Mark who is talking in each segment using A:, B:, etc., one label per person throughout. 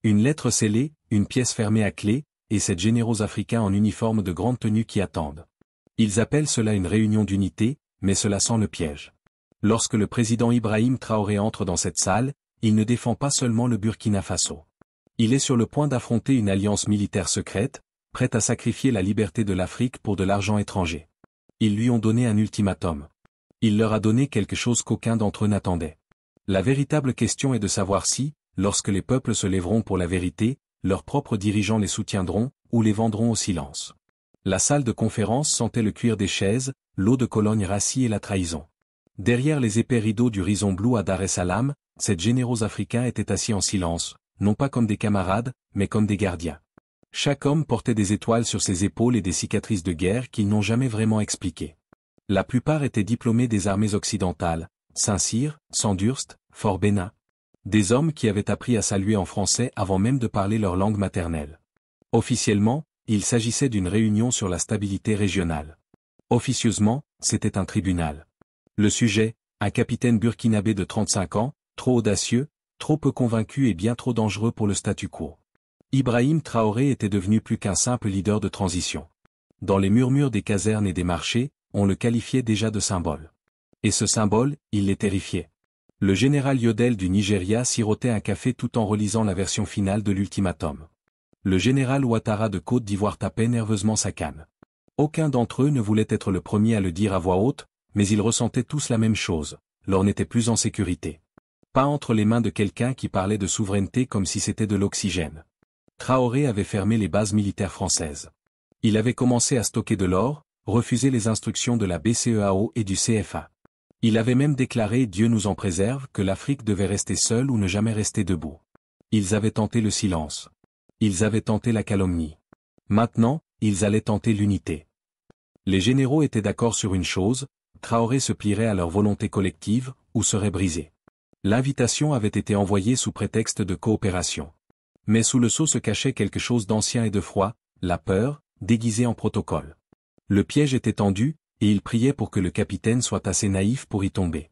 A: Une lettre scellée, une pièce fermée à clé, et sept généraux africains en uniforme de grande tenue qui attendent. Ils appellent cela une réunion d'unité, mais cela sent le piège. Lorsque le président Ibrahim Traoré entre dans cette salle, il ne défend pas seulement le Burkina Faso. Il est sur le point d'affronter une alliance militaire secrète, prête à sacrifier la liberté de l'Afrique pour de l'argent étranger. Ils lui ont donné un ultimatum. Il leur a donné quelque chose qu'aucun d'entre eux n'attendait. La véritable question est de savoir si, lorsque les peuples se lèveront pour la vérité, leurs propres dirigeants les soutiendront, ou les vendront au silence. La salle de conférence sentait le cuir des chaises, l'eau de Cologne rassie et la trahison. Derrière les épais rideaux du Rison Blue à Dar es Salaam, ces généraux africains étaient assis en silence, non pas comme des camarades, mais comme des gardiens. Chaque homme portait des étoiles sur ses épaules et des cicatrices de guerre qu'ils n'ont jamais vraiment expliquées. La plupart étaient diplômés des armées occidentales, Saint-Cyr, Sandhurst, Fort Benning. Des hommes qui avaient appris à saluer en français avant même de parler leur langue maternelle. Officiellement, il s'agissait d'une réunion sur la stabilité régionale. Officieusement, c'était un tribunal. Le sujet, un capitaine burkinabé de 35 ans, trop audacieux, trop peu convaincu et bien trop dangereux pour le statu quo. Ibrahim Traoré était devenu plus qu'un simple leader de transition. Dans les murmures des casernes et des marchés, on le qualifiait déjà de symbole. Et ce symbole, il les terrifiait. Le général Yodel du Nigeria sirotait un café tout en relisant la version finale de l'ultimatum. Le général Ouattara de Côte d'Ivoire tapait nerveusement sa canne. Aucun d'entre eux ne voulait être le premier à le dire à voix haute, mais ils ressentaient tous la même chose, l'on n'était plus en sécurité. Pas entre les mains de quelqu'un qui parlait de souveraineté comme si c'était de l'oxygène. Traoré avait fermé les bases militaires françaises. Il avait commencé à stocker de l'or, refusé les instructions de la BCEAO et du CFA. Il avait même déclaré, Dieu nous en préserve, que l'Afrique devait rester seule ou ne jamais rester debout. Ils avaient tenté le silence. Ils avaient tenté la calomnie. Maintenant, ils allaient tenter l'unité. Les généraux étaient d'accord sur une chose, Traoré se plierait à leur volonté collective, ou serait brisé. L'invitation avait été envoyée sous prétexte de coopération. Mais sous le sceau se cachait quelque chose d'ancien et de froid, la peur, déguisée en protocole. Le piège était tendu, et il priait pour que le capitaine soit assez naïf pour y tomber.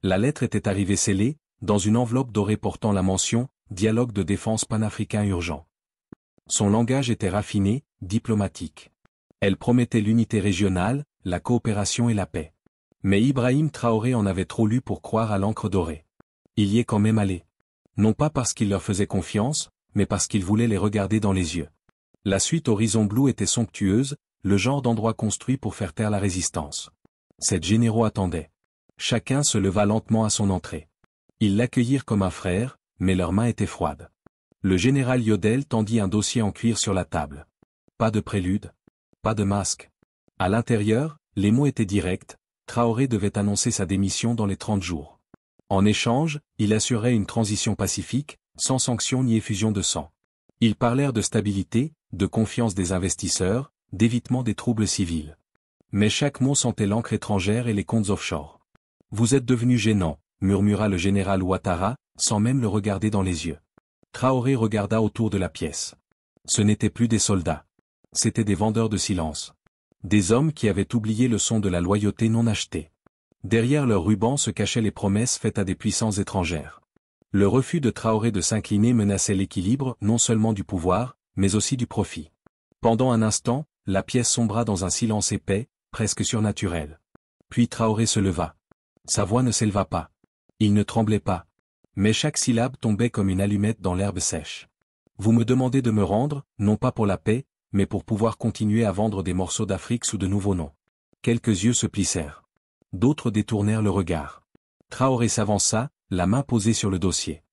A: La lettre était arrivée scellée, dans une enveloppe dorée portant la mention « Dialogue de défense panafricain urgent ». Son langage était raffiné, diplomatique. Elle promettait l'unité régionale, la coopération et la paix. Mais Ibrahim Traoré en avait trop lu pour croire à l'encre dorée. Il y est quand même allé. Non pas parce qu'il leur faisait confiance, mais parce qu'il voulait les regarder dans les yeux. La suite au Rison Blue était somptueuse, le genre d'endroit construit pour faire taire la résistance. Ces généraux attendaient. Chacun se leva lentement à son entrée. Ils l'accueillirent comme un frère, mais leurs mains étaient froides. Le général Yodel tendit un dossier en cuir sur la table. Pas de prélude. Pas de masque. À l'intérieur, les mots étaient directs, Traoré devait annoncer sa démission dans les 30 jours. En échange, il assurait une transition pacifique, sans sanction ni effusion de sang. Ils parlèrent de stabilité, de confiance des investisseurs, d'évitement des troubles civils. Mais chaque mot sentait l'encre étrangère et les comptes offshore. Vous êtes devenu gênant, murmura le général Ouattara, sans même le regarder dans les yeux. Traoré regarda autour de la pièce. Ce n'étaient plus des soldats. C'étaient des vendeurs de silence. Des hommes qui avaient oublié le son de la loyauté non achetée. Derrière leurs rubans se cachaient les promesses faites à des puissances étrangères. Le refus de Traoré de s'incliner menaçait l'équilibre non seulement du pouvoir, mais aussi du profit. Pendant un instant, la pièce sombra dans un silence épais, presque surnaturel. Puis Traoré se leva. Sa voix ne s'éleva pas. Il ne tremblait pas. Mais chaque syllabe tombait comme une allumette dans l'herbe sèche. Vous me demandez de me rendre, non pas pour la paix, mais pour pouvoir continuer à vendre des morceaux d'Afrique sous de nouveaux noms. Quelques yeux se plissèrent. D'autres détournèrent le regard. Traoré s'avança, la main posée sur le dossier.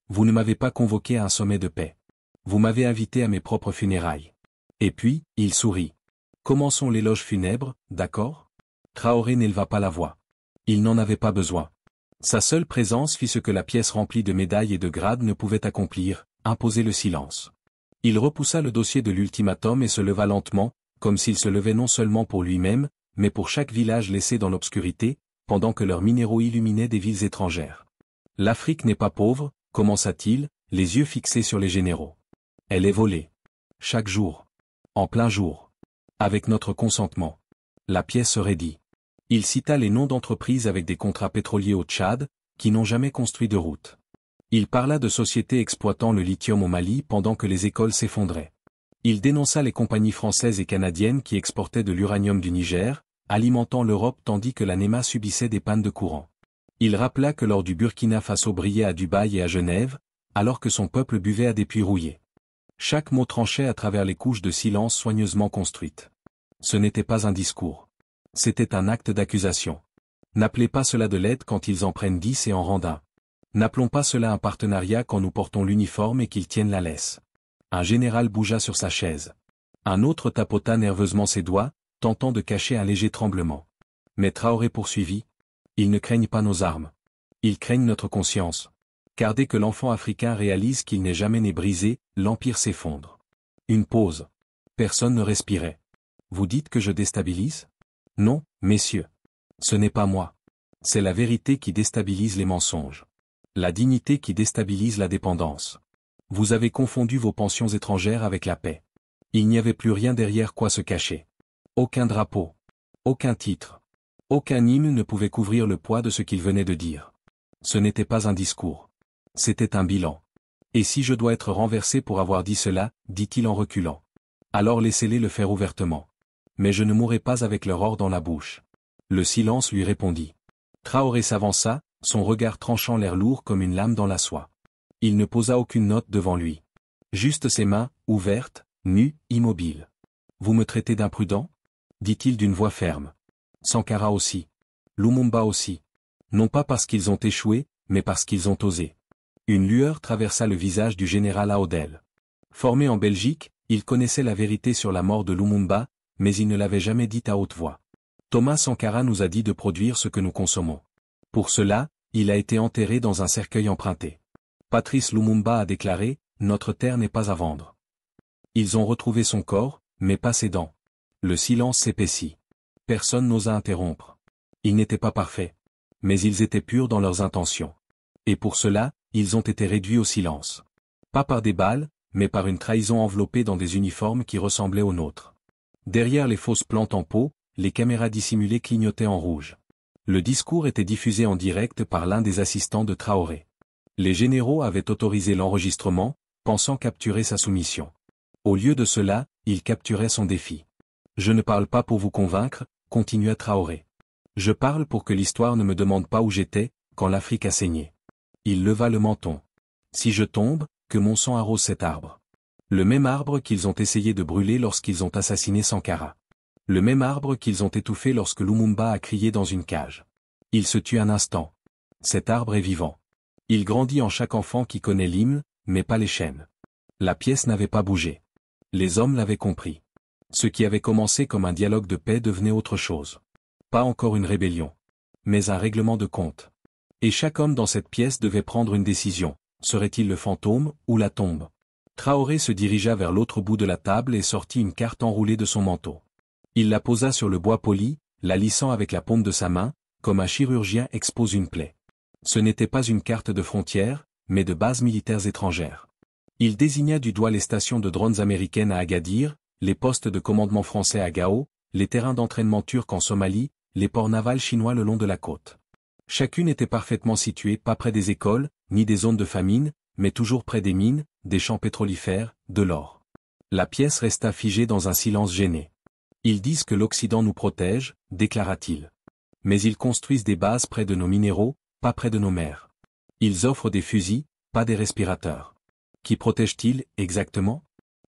A: Vous ne m'avez pas convoqué à un sommet de paix. Vous m'avez invité à mes propres funérailles. Et puis, il sourit. Commençons l'éloge funèbre, d'accord ? Traoré n'éleva pas la voix. Il n'en avait pas besoin. Sa seule présence fit ce que la pièce remplie de médailles et de grades ne pouvait accomplir, imposer le silence. Il repoussa le dossier de l'ultimatum et se leva lentement, comme s'il se levait non seulement pour lui-même, mais pour chaque village laissé dans l'obscurité, pendant que leurs minéraux illuminaient des villes étrangères. L'Afrique n'est pas pauvre, commença-t-il, les yeux fixés sur les généraux. Elle est volée. Chaque jour. En plein jour. Avec notre consentement. La pièce serait dit. Il cita les noms d'entreprises avec des contrats pétroliers au Tchad, qui n'ont jamais construit de route. Il parla de sociétés exploitant le lithium au Mali pendant que les écoles s'effondraient. Il dénonça les compagnies françaises et canadiennes qui exportaient de l'uranium du Niger, alimentant l'Europe tandis que la NEMA subissait des pannes de courant. Il rappela que l'or du Burkina Faso brillait à Dubaï et à Genève, alors que son peuple buvait à des puits rouillés. Chaque mot tranchait à travers les couches de silence soigneusement construites. Ce n'était pas un discours. C'était un acte d'accusation. N'appelez pas cela de l'aide quand ils en prennent 10 et en rendent un. N'appelons pas cela un partenariat quand nous portons l'uniforme et qu'ils tiennent la laisse. Un général bougea sur sa chaise. Un autre tapota nerveusement ses doigts, tentant de cacher un léger tremblement. Mais Traoré poursuivit. Ils ne craignent pas nos armes. Ils craignent notre conscience. Car dès que l'enfant africain réalise qu'il n'est jamais né brisé, l'empire s'effondre. Une pause. Personne ne respirait. Vous dites que je déstabilise? Non, messieurs. Ce n'est pas moi. C'est la vérité qui déstabilise les mensonges. La dignité qui déstabilise la dépendance. Vous avez confondu vos pensions étrangères avec la paix. Il n'y avait plus rien derrière quoi se cacher. Aucun drapeau. Aucun titre. Aucun hymne ne pouvait couvrir le poids de ce qu'il venait de dire. Ce n'était pas un discours. C'était un bilan. Et si je dois être renversé pour avoir dit cela, dit-il en reculant. Alors laissez-les le faire ouvertement. Mais je ne mourrai pas avec leur or dans la bouche. Le silence lui répondit. Traoré s'avança, son regard tranchant l'air lourd comme une lame dans la soie. Il ne posa aucune note devant lui. Juste ses mains, ouvertes, nues, immobiles. Vous me traitez d'imprudent? Dit-il d'une voix ferme. Sankara aussi. Lumumba aussi. Non pas parce qu'ils ont échoué, mais parce qu'ils ont osé. Une lueur traversa le visage du général Aodel. Formé en Belgique, il connaissait la vérité sur la mort de Lumumba, mais il ne l'avait jamais dite à haute voix. Thomas Sankara nous a dit de produire ce que nous consommons. Pour cela, il a été enterré dans un cercueil emprunté. Patrice Lumumba a déclaré, « Notre terre n'est pas à vendre ». Ils ont retrouvé son corps, mais pas ses dents. Le silence s'épaissit. Personne n'osa interrompre. Ils n'étaient pas parfaits. Mais ils étaient purs dans leurs intentions. Et pour cela, ils ont été réduits au silence. Pas par des balles, mais par une trahison enveloppée dans des uniformes qui ressemblaient aux nôtres. Derrière les fausses plantes en pot, les caméras dissimulées clignotaient en rouge. Le discours était diffusé en direct par l'un des assistants de Traoré. Les généraux avaient autorisé l'enregistrement, pensant capturer sa soumission. Au lieu de cela, ils capturaient son défi. Je ne parle pas pour vous convaincre, continua Traoré. Je parle pour que l'histoire ne me demande pas où j'étais, quand l'Afrique a saigné. Il leva le menton. Si je tombe, que mon sang arrose cet arbre. Le même arbre qu'ils ont essayé de brûler lorsqu'ils ont assassiné Sankara. Le même arbre qu'ils ont étouffé lorsque Lumumba a crié dans une cage. Il se tue un instant. Cet arbre est vivant. Il grandit en chaque enfant qui connaît l'hymne, mais pas les chaînes. La pièce n'avait pas bougé. Les hommes l'avaient compris. Ce qui avait commencé comme un dialogue de paix devenait autre chose. Pas encore une rébellion. Mais un règlement de compte. Et chaque homme dans cette pièce devait prendre une décision. Serait-il le fantôme, ou la tombe? Traoré se dirigea vers l'autre bout de la table et sortit une carte enroulée de son manteau. Il la posa sur le bois poli, la lissant avec la paume de sa main, comme un chirurgien expose une plaie. Ce n'était pas une carte de frontières, mais de bases militaires étrangères. Il désigna du doigt les stations de drones américaines à Agadir, les postes de commandement français à Gao, les terrains d'entraînement turcs en Somalie, les ports navals chinois le long de la côte. Chacune était parfaitement située, pas près des écoles, ni des zones de famine, mais toujours près des mines, des champs pétrolifères, de l'or. La pièce resta figée dans un silence gêné. Ils disent que l'Occident nous protège, déclara-t-il. Mais ils construisent des bases près de nos minéraux, pas près de nos mers. Ils offrent des fusils, pas des respirateurs. Qui protège-t-il, exactement?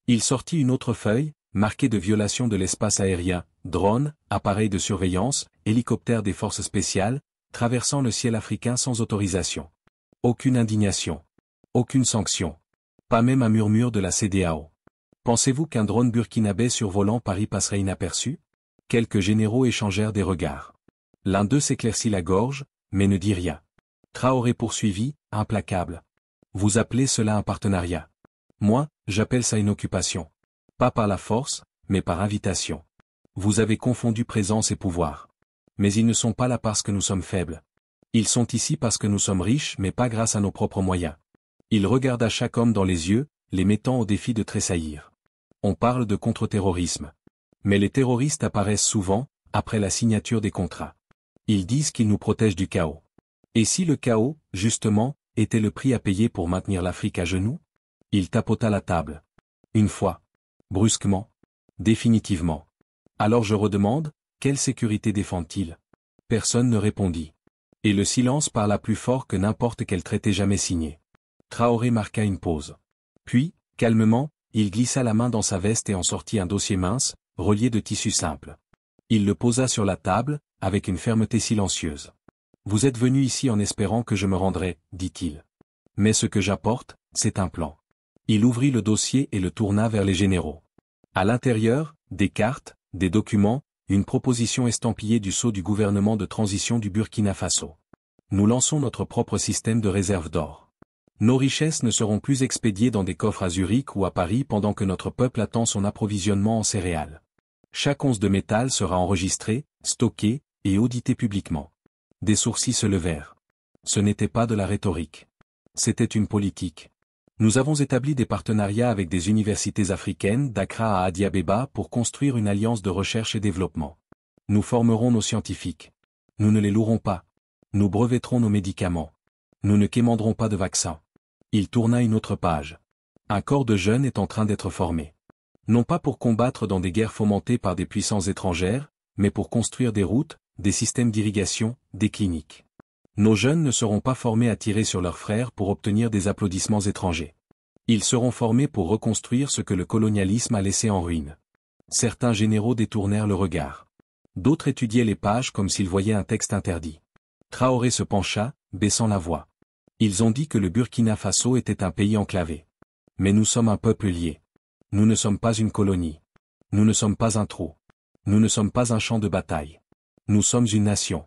A: Il sortit une autre feuille, marquée de violations de l'espace aérien, drones, appareils de surveillance, hélicoptères des forces spéciales, traversant le ciel africain sans autorisation. Aucune indignation. Aucune sanction. Pas même un murmure de la CEDEAO. Pensez-vous qu'un drone burkinabé survolant Paris passerait inaperçu? Quelques généraux échangèrent des regards. L'un d'eux s'éclaircit la gorge, mais ne dit rien. Traoré poursuivit, implacable. Vous appelez cela un partenariat. Moi, j'appelle ça une occupation. Pas par la force, mais par invitation. Vous avez confondu présence et pouvoir. Mais ils ne sont pas là parce que nous sommes faibles. Ils sont ici parce que nous sommes riches mais pas grâce à nos propres moyens. Il regarda chaque homme dans les yeux, les mettant au défi de tressaillir. On parle de contre-terrorisme. Mais les terroristes apparaissent souvent, après la signature des contrats. Ils disent qu'ils nous protègent du chaos. Et si le chaos, justement, était le prix à payer pour maintenir l'Afrique à genoux? Il tapota la table. Une fois. Brusquement. Définitivement. Alors je redemande, quelle sécurité défend-il? Personne ne répondit. Et le silence parla plus fort que n'importe quel traité jamais signé. Traoré marqua une pause. Puis, calmement, il glissa la main dans sa veste et en sortit un dossier mince, relié de tissu simple. Il le posa sur la table, avec une fermeté silencieuse. Vous êtes venu ici en espérant que je me rendrais, dit-il. Mais ce que j'apporte, c'est un plan. Il ouvrit le dossier et le tourna vers les généraux. À l'intérieur, des cartes, des documents, une proposition estampillée du sceau du gouvernement de transition du Burkina Faso. Nous lançons notre propre système de réserve d'or. Nos richesses ne seront plus expédiées dans des coffres à Zurich ou à Paris pendant que notre peuple attend son approvisionnement en céréales. Chaque once de métal sera enregistrée, stockée et auditée publiquement. Des sourcils se levèrent. Ce n'était pas de la rhétorique. C'était une politique. Nous avons établi des partenariats avec des universités africaines d'Accra à Addis Abeba pour construire une alliance de recherche et développement. Nous formerons nos scientifiques. Nous ne les louerons pas. Nous brevetterons nos médicaments. Nous ne quémanderons pas de vaccins. Il tourna une autre page. Un corps de jeunes est en train d'être formé. Non pas pour combattre dans des guerres fomentées par des puissances étrangères, mais pour construire des routes, des systèmes d'irrigation, des cliniques. Nos jeunes ne seront pas formés à tirer sur leurs frères pour obtenir des applaudissements étrangers. Ils seront formés pour reconstruire ce que le colonialisme a laissé en ruine. Certains généraux détournèrent le regard. D'autres étudiaient les pages comme s'ils voyaient un texte interdit. Traoré se pencha, baissant la voix. Ils ont dit que le Burkina Faso était un pays enclavé. Mais nous sommes un peuple lié. Nous ne sommes pas une colonie. Nous ne sommes pas un trou. Nous ne sommes pas un champ de bataille. Nous sommes une nation.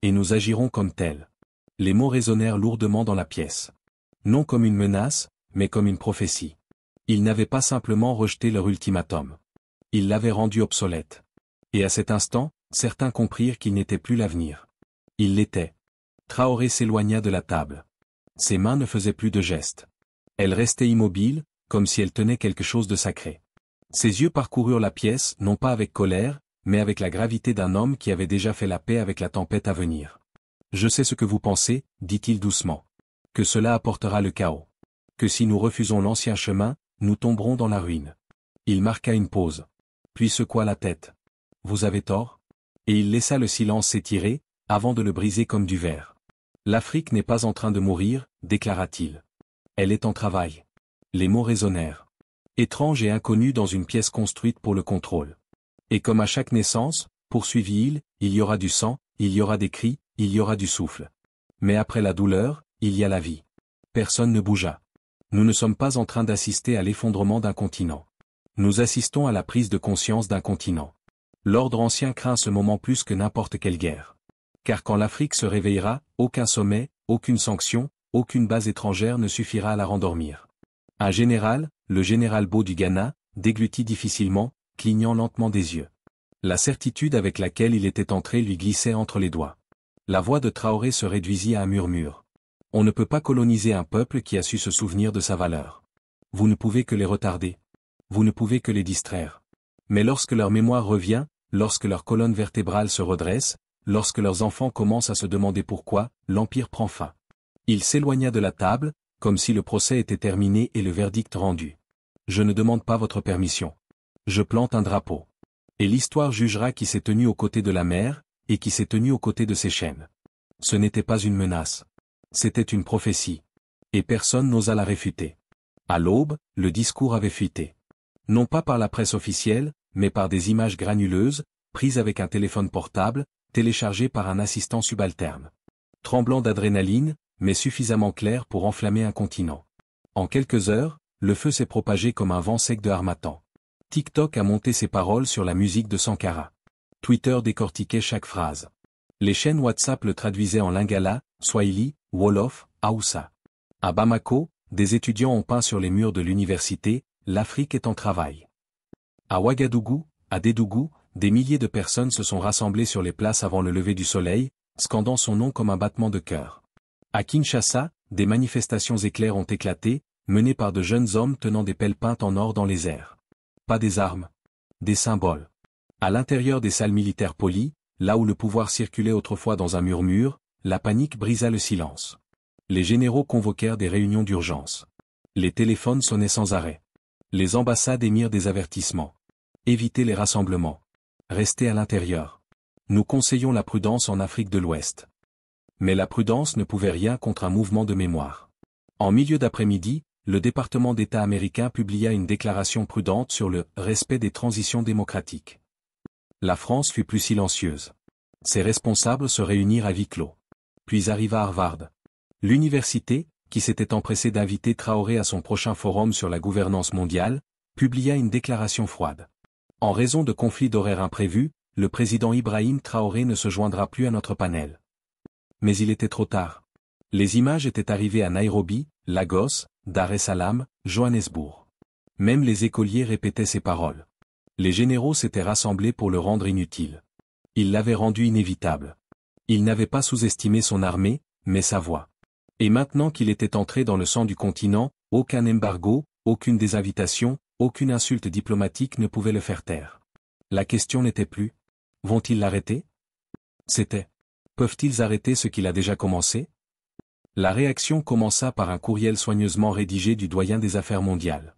A: Et nous agirons comme tels. Les mots résonnèrent lourdement dans la pièce. Non comme une menace, mais comme une prophétie. Ils n'avaient pas simplement rejeté leur ultimatum. Ils l'avaient rendu obsolète. Et à cet instant, certains comprirent qu'il n'était plus l'avenir. Il l'était. Traoré s'éloigna de la table. Ses mains ne faisaient plus de gestes. Elles restaient immobiles, comme si elles tenaient quelque chose de sacré. Ses yeux parcoururent la pièce non pas avec colère, mais avec la gravité d'un homme qui avait déjà fait la paix avec la tempête à venir. « Je sais ce que vous pensez, dit-il doucement. Que cela apportera le chaos. Que si nous refusons l'ancien chemin, nous tomberons dans la ruine. » Il marqua une pause. Puis secoua la tête. « Vous avez tort ?» Et il laissa le silence s'étirer, avant de le briser comme du verre. « L'Afrique n'est pas en train de mourir, déclara-t-il. Elle est en travail. » Les mots résonnèrent. Étrange et inconnu dans une pièce construite pour le contrôle. Et comme à chaque naissance, poursuivit-il, il y aura du sang, il y aura des cris, il y aura du souffle. Mais après la douleur, il y a la vie. Personne ne bougea. Nous ne sommes pas en train d'assister à l'effondrement d'un continent. Nous assistons à la prise de conscience d'un continent. L'ordre ancien craint ce moment plus que n'importe quelle guerre. Car quand l'Afrique se réveillera, aucun sommet, aucune sanction, aucune base étrangère ne suffira à la rendormir. Un général, le général Beau du Ghana, déglutit difficilement, clignant lentement des yeux. La certitude avec laquelle il était entré lui glissait entre les doigts. La voix de Traoré se réduisit à un murmure. On ne peut pas coloniser un peuple qui a su se souvenir de sa valeur. Vous ne pouvez que les retarder. Vous ne pouvez que les distraire. Mais lorsque leur mémoire revient, lorsque leur colonne vertébrale se redresse, lorsque leurs enfants commencent à se demander pourquoi, l'Empire prend fin. Il s'éloigna de la table, comme si le procès était terminé et le verdict rendu. Je ne demande pas votre permission. Je plante un drapeau. Et l'histoire jugera qui s'est tenu aux côtés de la mer, et qui s'est tenu aux côtés de ses chaînes. Ce n'était pas une menace. C'était une prophétie. Et personne n'osa la réfuter. À l'aube, le discours avait fuité. Non pas par la presse officielle, mais par des images granuleuses, prises avec un téléphone portable, téléchargées par un assistant subalterne. Tremblant d'adrénaline, mais suffisamment clair pour enflammer un continent. En quelques heures, le feu s'est propagé comme un vent sec de harmattan. TikTok a monté ses paroles sur la musique de Sankara. Twitter décortiquait chaque phrase. Les chaînes WhatsApp le traduisaient en lingala, swahili, wolof, haoussa. À Bamako, des étudiants ont peint sur les murs de l'université « L'Afrique est en travail ». À Ouagadougou, à Dédougou, des milliers de personnes se sont rassemblées sur les places avant le lever du soleil, scandant son nom comme un battement de cœur. À Kinshasa, des manifestations éclairs ont éclaté, menées par de jeunes hommes tenant des pelles peintes en or dans les airs. Pas des armes. Des symboles. À l'intérieur des salles militaires polies, là où le pouvoir circulait autrefois dans un murmure, la panique brisa le silence. Les généraux convoquèrent des réunions d'urgence. Les téléphones sonnaient sans arrêt. Les ambassades émirent des avertissements. Évitez les rassemblements. Restez à l'intérieur. Nous conseillons la prudence en Afrique de l'Ouest. Mais la prudence ne pouvait rien contre un mouvement de mémoire. En milieu d'après-midi, le département d'État américain publia une déclaration prudente sur le respect des transitions démocratiques. La France fut plus silencieuse. Ses responsables se réunirent à huis clos. Puis arriva Harvard. L'université, qui s'était empressée d'inviter Traoré à son prochain forum sur la gouvernance mondiale, publia une déclaration froide. En raison de conflits d'horaires imprévus, le président Ibrahim Traoré ne se joindra plus à notre panel. Mais il était trop tard. Les images étaient arrivées à Nairobi, Lagos, Dar es Salaam, Johannesburg. Même les écoliers répétaient ces paroles. Les généraux s'étaient rassemblés pour le rendre inutile. Ils l'avaient rendu inévitable. Ils n'avaient pas sous-estimé son armée, mais sa voix. Et maintenant qu'il était entré dans le sang du continent, aucun embargo, aucune désinvitation, aucune insulte diplomatique ne pouvait le faire taire. La question n'était plus. Vont-ils l'arrêter? C'était. Peuvent-ils arrêter ce qu'il a déjà commencé? La réaction commença par un courriel soigneusement rédigé du doyen des affaires mondiales.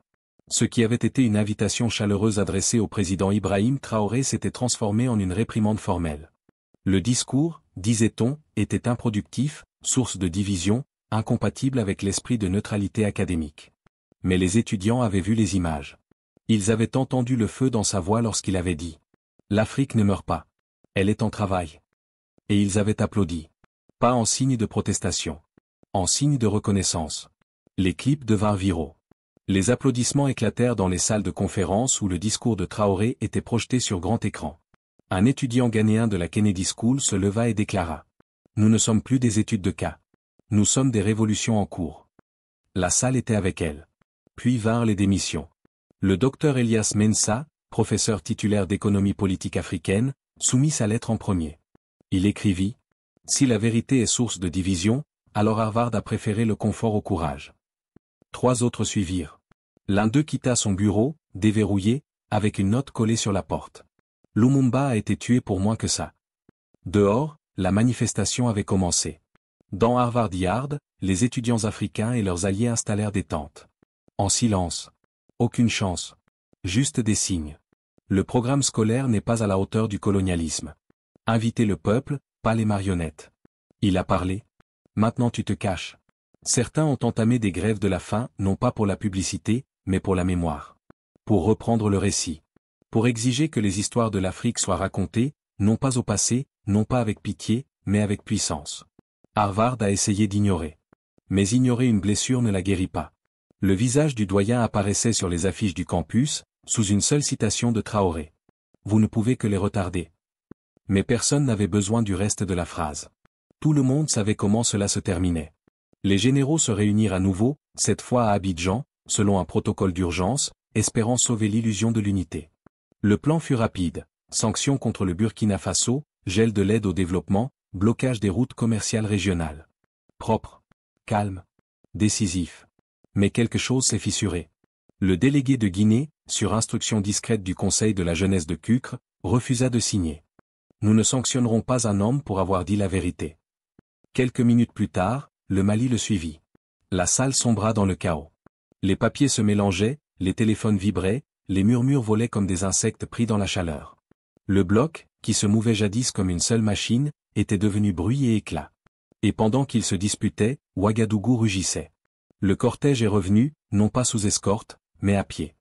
A: Ce qui avait été une invitation chaleureuse adressée au président Ibrahim Traoré s'était transformé en une réprimande formelle. Le discours, disait-on, était improductif, source de division, incompatible avec l'esprit de neutralité académique. Mais les étudiants avaient vu les images. Ils avaient entendu le feu dans sa voix lorsqu'il avait dit « L'Afrique ne meurt pas. Elle est en travail. » Et ils avaient applaudi. Pas en signe de protestation. En signe de reconnaissance. Les clips devinrent viraux. Les applaudissements éclatèrent dans les salles de conférence où le discours de Traoré était projeté sur grand écran. Un étudiant ghanéen de la Kennedy School se leva et déclara « Nous ne sommes plus des études de cas. Nous sommes des révolutions en cours. » La salle était avec elle. Puis vinrent les démissions. Le docteur Elias Mensa, professeur titulaire d'économie politique africaine, soumit sa lettre en premier. Il écrivit « Si la vérité est source de division, alors Harvard a préféré le confort au courage. » 3 autres suivirent. L'un d'eux quitta son bureau, déverrouillé, avec une note collée sur la porte. Lumumba a été tué pour moins que ça. Dehors, la manifestation avait commencé. Dans Harvard Yard, les étudiants africains et leurs alliés installèrent des tentes. En silence. Aucune chance. Juste des signes. Le programme scolaire n'est pas à la hauteur du colonialisme. Invitez le peuple, pas les marionnettes. Il a parlé. Maintenant tu te caches. Certains ont entamé des grèves de la faim, non pas pour la publicité, mais pour la mémoire. Pour reprendre le récit. Pour exiger que les histoires de l'Afrique soient racontées, non pas au passé, non pas avec pitié, mais avec puissance. Harvard a essayé d'ignorer. Mais ignorer une blessure ne la guérit pas. Le visage du doyen apparaissait sur les affiches du campus, sous une seule citation de Traoré. Vous ne pouvez que les retarder. Mais personne n'avait besoin du reste de la phrase. Tout le monde savait comment cela se terminait. Les généraux se réunirent à nouveau, cette fois à Abidjan, selon un protocole d'urgence, espérant sauver l'illusion de l'unité. Le plan fut rapide, sanctions contre le Burkina Faso, gel de l'aide au développement, blocage des routes commerciales régionales. Propre, calme, décisif. Mais quelque chose s'est fissuré. Le délégué de Guinée, sur instruction discrète du Conseil de la jeunesse de Kukré, refusa de signer. Nous ne sanctionnerons pas un homme pour avoir dit la vérité. Quelques minutes plus tard, le Mali le suivit. La salle sombra dans le chaos. Les papiers se mélangeaient, les téléphones vibraient, les murmures volaient comme des insectes pris dans la chaleur. Le bloc, qui se mouvait jadis comme une seule machine, était devenu bruit et éclat. Et pendant qu'ils se disputaient, Ouagadougou rugissait. Le cortège est revenu, non pas sous escorte, mais à pied.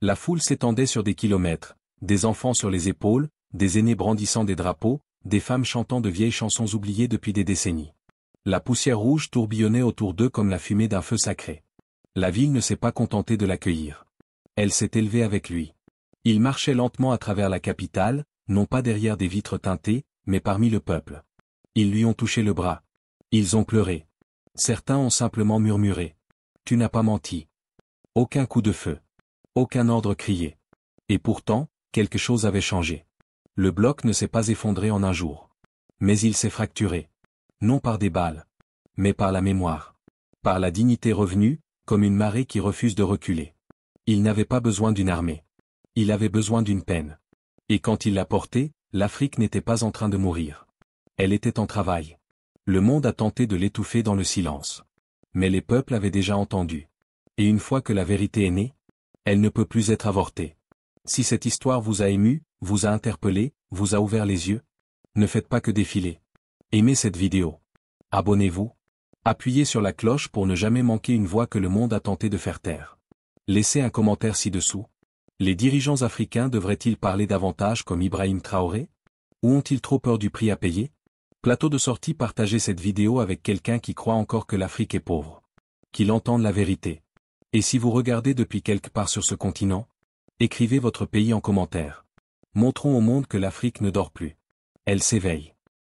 A: La foule s'étendait sur des kilomètres, des enfants sur les épaules, des aînés brandissant des drapeaux, des femmes chantant de vieilles chansons oubliées depuis des décennies. La poussière rouge tourbillonnait autour d'eux comme la fumée d'un feu sacré. La ville ne s'est pas contentée de l'accueillir. Elle s'est élevée avec lui. Il marchait lentement à travers la capitale, non pas derrière des vitres teintées, mais parmi le peuple. Ils lui ont touché le bras. Ils ont pleuré. Certains ont simplement murmuré. Tu n'as pas menti. Aucun coup de feu. Aucun ordre crié. Et pourtant, quelque chose avait changé. Le bloc ne s'est pas effondré en un jour. Mais il s'est fracturé. Non par des balles. Mais par la mémoire. Par la dignité revenue, comme une marée qui refuse de reculer. Il n'avait pas besoin d'une armée. Il avait besoin d'une peine. Et quand il l'a portée, l'Afrique n'était pas en train de mourir. Elle était en travail. Le monde a tenté de l'étouffer dans le silence. mais les peuples avaient déjà entendu. Et une fois que la vérité est née, elle ne peut plus être avortée. Si cette histoire vous a ému, vous a interpellé, vous a ouvert les yeux, ne faites pas que défiler. Aimez cette vidéo. Abonnez-vous. Appuyez sur la cloche pour ne jamais manquer une voix que le monde a tenté de faire taire. Laissez un commentaire ci-dessous. Les dirigeants africains devraient-ils parler davantage comme Ibrahim Traoré? Ou ont-ils trop peur du prix à payer? Plateau de sortie, partagez cette vidéo avec quelqu'un qui croit encore que l'Afrique est pauvre. Qu'il entende la vérité. Et si vous regardez depuis quelque part sur ce continent, écrivez votre pays en commentaire. Montrons au monde que l'Afrique ne dort plus. Elle s'éveille.